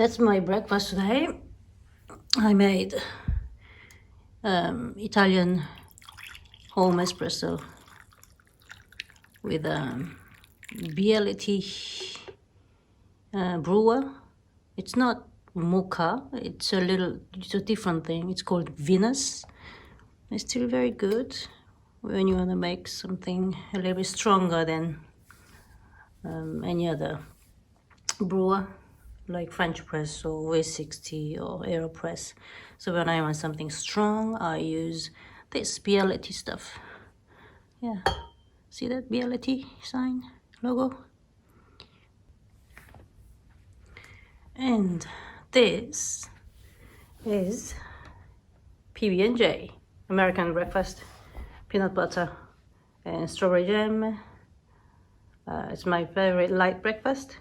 That's my breakfast today. I made Italian home espresso with Bialetti brewer. It's not mocha, it's a different thing. It's called Venus. It's still very good when you want to make something a little bit stronger than any other brewer, like French press or V60 or AeroPress. So when I want something strong, I use this Bialetti stuff. Yeah, see that Bialetti sign, logo? And this is PB&J, American breakfast, peanut butter and strawberry jam. It's my favorite light breakfast.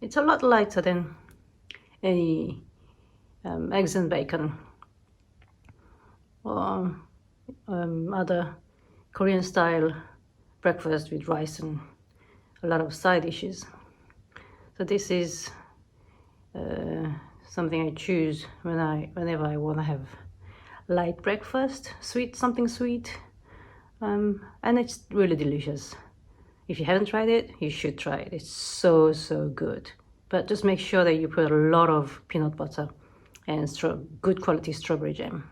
It's a lot lighter than any eggs and bacon or other Korean style breakfast with rice and a lot of side dishes. So this is something I choose whenever I want to have light breakfast, something sweet, and it's really delicious. If you haven't tried it, you should try it. It's so good. But just make sure that you put a lot of peanut butter and good quality strawberry jam.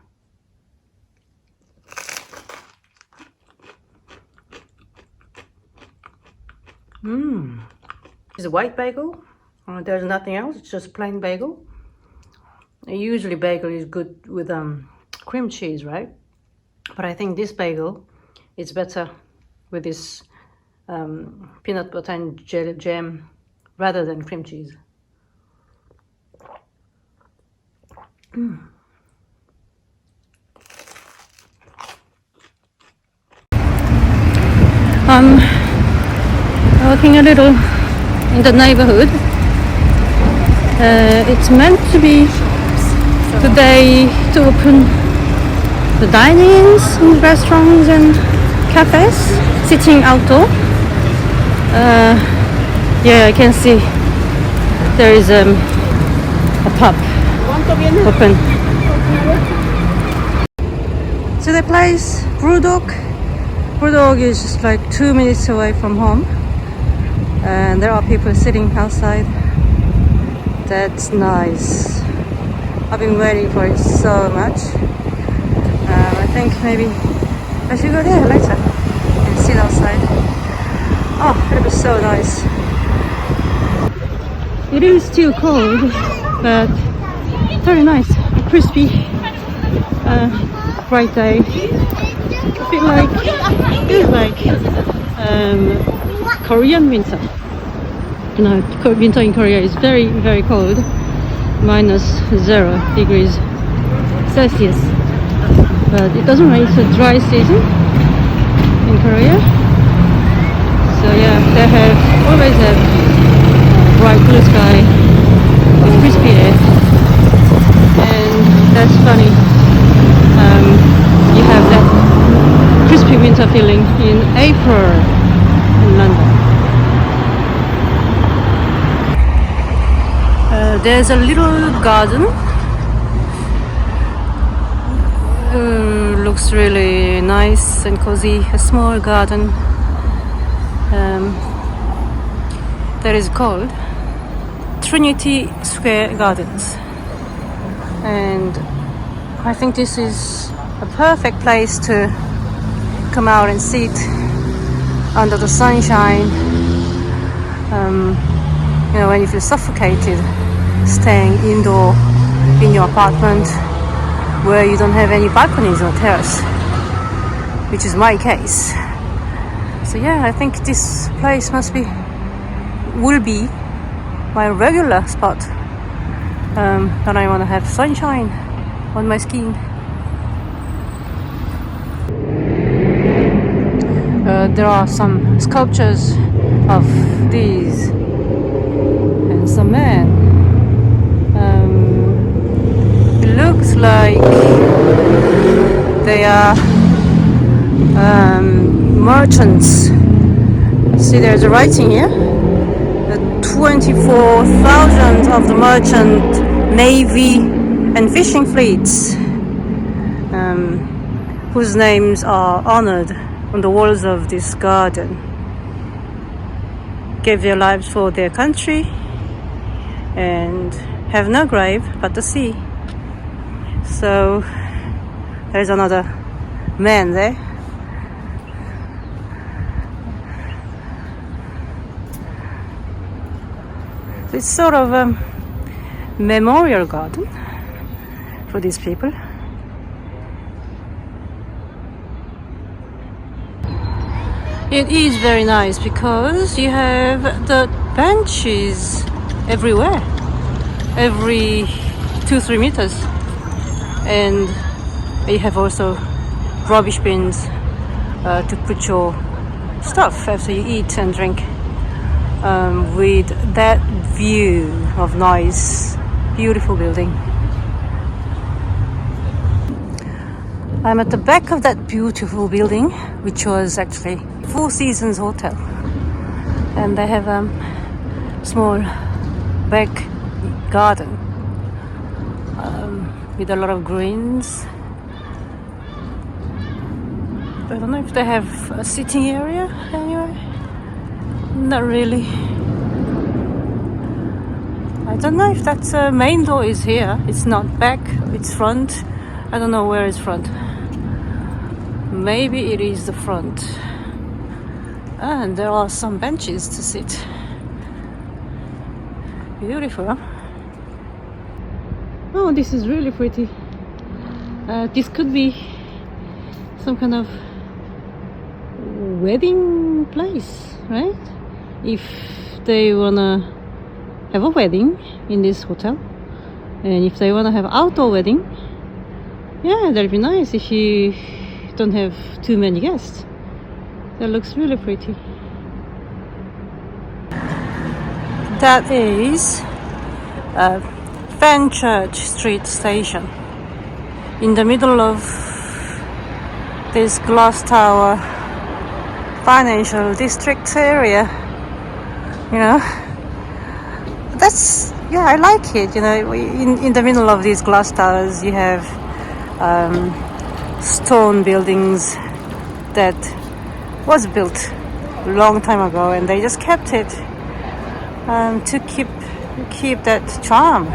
It's a white bagel. There's nothing else. It's just plain bagel. Usually bagel is good with cream cheese, right? But I think this bagel is better with this peanut butter and jam rather than cream cheese. I'm walking a little in the neighborhood. It's meant to be the day to open the dinings and restaurants and cafes, sitting outdoor. Yeah, I can see there is a pub open. So the place, Brewdog. Brewdog is just like 2 minutes away from home, and there are people sitting outside. That's nice. I've been waiting for it so much. I think maybe I should go there later and sit outside. Oh, it'll be so nice. It is still cold, but very nice, crispy, bright day. A bit like Korean winter. You know, winter in Korea is very cold, -0 degrees Celsius. But it doesn't rain. It's a dry season in Korea. So yeah, they always have bright blue sky with crispy air, and that's funny. You have that crispy winter feeling in April in London. There's a little garden. Looks really nice and cozy. A small garden that is called Trinity Square Gardens, and I think this is a perfect place to come out and sit under the sunshine. You know, when you feel suffocated staying indoor in your apartment where you don't have any balconies or terrace, which is my case. So yeah, I think this place will be my regular spot that I want to have sunshine on my skin. There are some sculptures of these and some men. It looks like they are merchants. See, there's a writing here that 24,000 of the merchant navy and fishing fleets, whose names are honored on the walls of this garden, gave their lives for their country and have no grave but the sea. So there's another man there. It's sort of a memorial garden for these people. It is very nice because you have the benches everywhere, every 2-3 meters, and you have also rubbish bins to put your stuff after you eat and drink, with that view of nice, beautiful building. I'm at the back of that beautiful building, which was actually Four Seasons Hotel, and they have a small back garden with a lot of greens. I don't know if they have a sitting area anyway. Not really. I don't know if that main door is here. It's not back, it's front. I don't know where is front. Maybe it is the front. And there are some benches to sit. Beautiful, huh? Oh, this is really pretty. This could be some kind of wedding place, right? If they wanna have a wedding in this hotel, and if they wanna have outdoor wedding, yeah, that'd be nice if you don't have too many guests. That looks really pretty. That is Fenchurch Street Station, in the middle of this glass tower financial district area. You know, that's, yeah, I like it. You know, in the middle of these glass towers you have stone buildings that was built a long time ago, and they just kept it to keep that charm.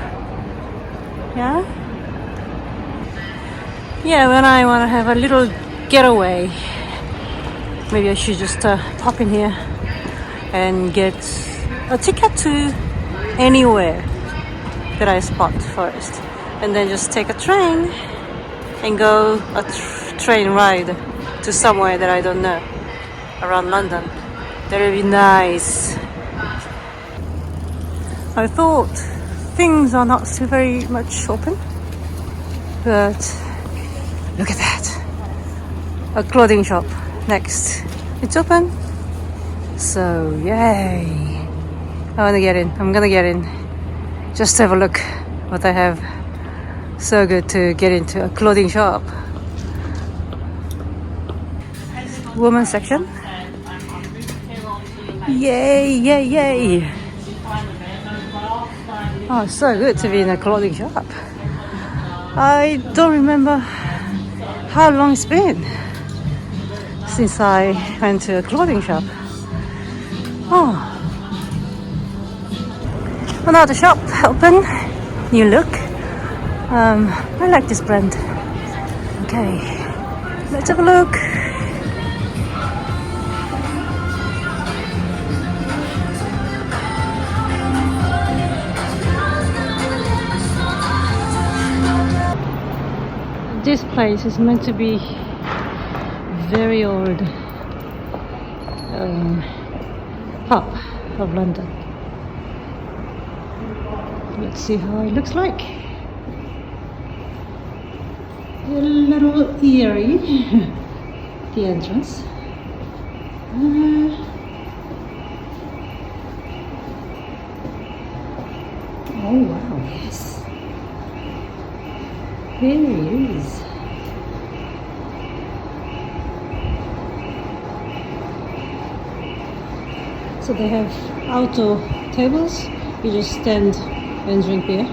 Yeah, when I want to have a little getaway, maybe I should just pop in here and get a ticket to anywhere that I spot first, and then just take a train and go a train ride to somewhere that I don't know around London. That would be nice. I thought things are not so very much open, but look at that. A clothing shop next. It's open. So yay. I want to get in. I'm gonna get in. Just have a look what I have. So good to get into a clothing shop. Women's section. Yay, yay, yay. Oh, so good to be in a clothing shop. I don't remember how long it's been since I went to a clothing shop. Oh, another shop open, new look. I like this brand. Okay, let's have a look. This place is meant to be very old pub of London. Let's see how it looks like. A little eerie, the entrance. Oh wow, yes. Here he is. So they have outdoor tables. You just stand and drink beer.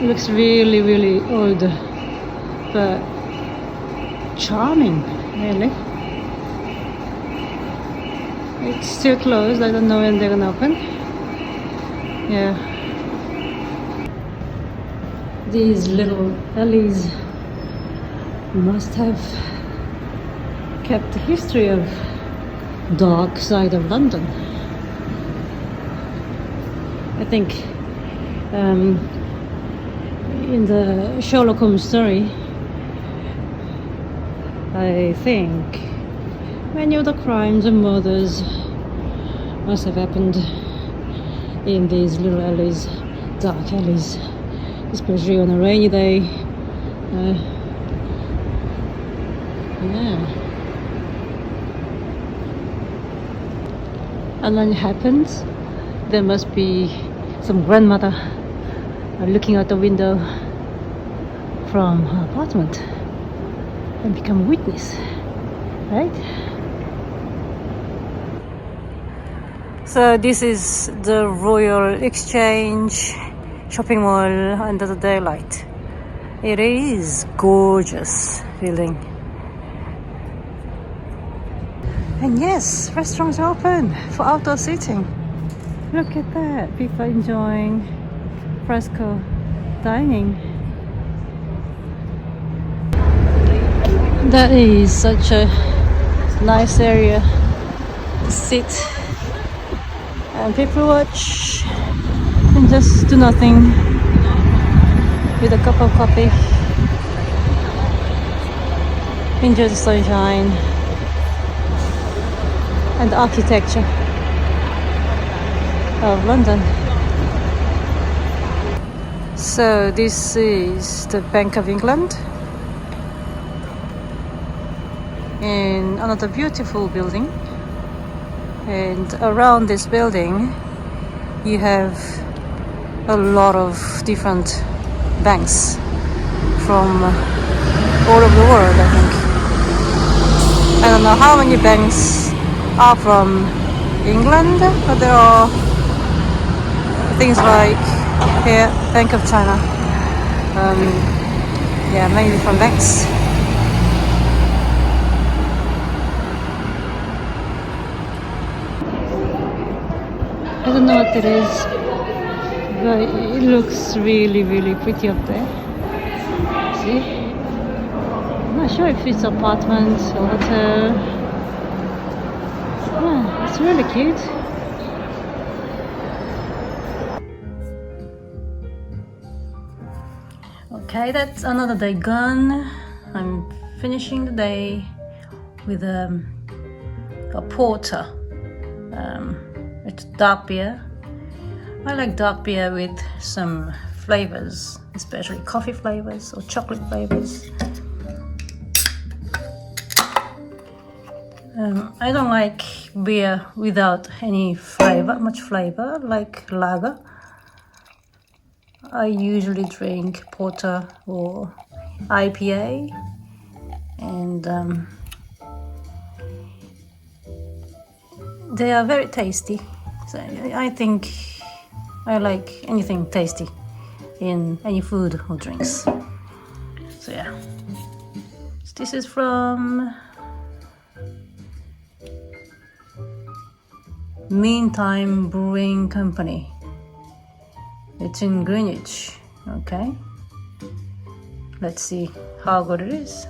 It looks really, really old, but charming, really. It's still closed. I don't know when they're gonna open. Yeah. These little alleys must have kept the history of dark side of London. I think in the Sherlock Holmes story, I think many of the crimes and murders must have happened in these little alleys, dark alleys, especially on a rainy day. Yeah. And when it happens, there must be some grandmother looking out the window from her apartment and become a witness, right? So this is the Royal Exchange shopping mall under the daylight. It is gorgeous feeling. And yes, restaurants are open for outdoor seating. Look at that, people enjoying fresco dining. That is such a nice area to sit and people watch and just do nothing with a cup of coffee. Enjoy the sunshine and the architecture of London. So this is the Bank of England, in another beautiful building, and around this building you have a lot of different banks from all over the world. I think I don't know how many banks are from England, but there are things like here, Bank of China, yeah, mainly from banks. I don't know what it is, but it looks really, really pretty up there. See? I'm not sure if it's apartment or hotel. Yeah, it's really cute. Okay, that's another day gone. I'm finishing the day with a porter. It's dark beer. I like dark beer with some flavors, especially coffee flavors or chocolate flavors. I don't like beer without any flavor, much flavor, like lager. I usually drink porter or IPA, and they are very tasty. So I think I like anything tasty in any food or drinks. So yeah, so this is from Meantime Brewing Company. It's in Greenwich. Okay, let's see how good it is.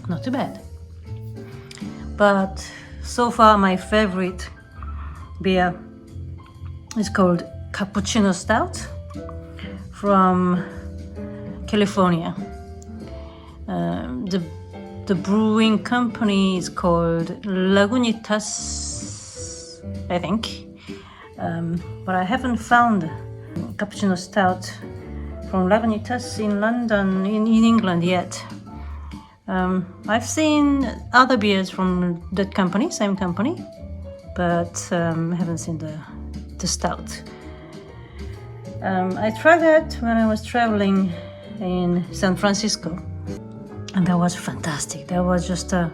Not too bad. But so far my favorite beer is called Cappuccino Stout from California. The brewing company is called Lagunitas, I think. But I haven't found Cappuccino Stout from Lagunitas in London, in England yet. I've seen other beers from that company, same company, but I haven't seen the stout. I tried that when I was traveling in San Francisco, and that was fantastic. That was just a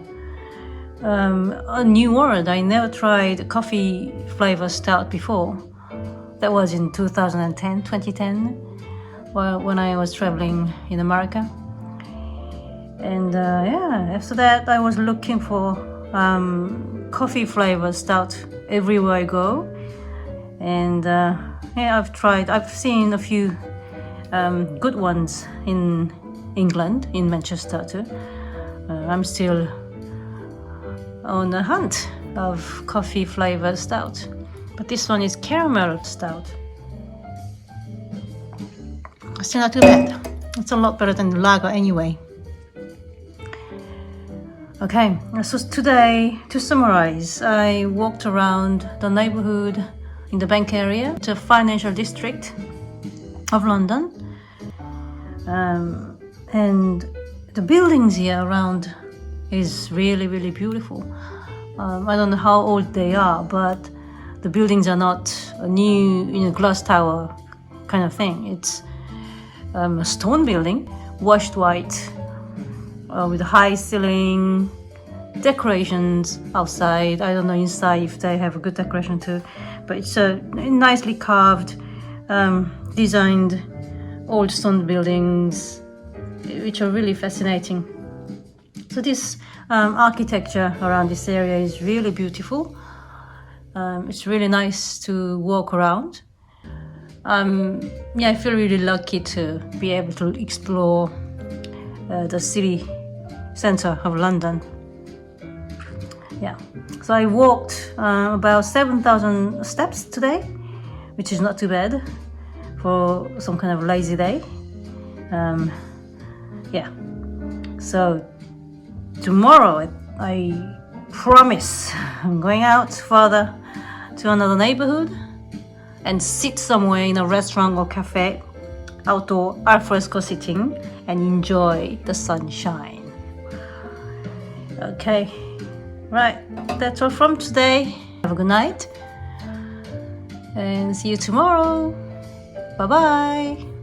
new world. I never tried coffee flavor stout before. That was in 2010, when I was traveling in America. And yeah, after that I was looking for coffee flavor stout everywhere I go. And yeah, I've seen a few good ones in England, in Manchester too. I'm still on the hunt of coffee flavored stout, but this one is caramel stout. Still not too bad. It's a lot better than lager anyway. Okay, so today, to summarize, I walked around the neighborhood in the Bank area, the financial district of London, and the buildings here around is really, really beautiful. I don't know how old they are, but the buildings are not a new, glass tower kind of thing. It's a stone building, washed white, with a high ceiling, decorations outside. I don't know inside if they have a good decoration too, but it's a nicely carved, designed old stone buildings, which are really fascinating. So this architecture around this area is really beautiful. It's really nice to walk around. Yeah, I feel really lucky to be able to explore the city center of London. Yeah, so I walked about 7,000 steps today, which is not too bad for some kind of lazy day. Yeah, so tomorrow I promise I'm going out further to another neighborhood and sit somewhere in a restaurant or cafe, outdoor alfresco sitting, and enjoy the sunshine. Okay, right, that's all from today. Have a good night and see you tomorrow. Bye bye.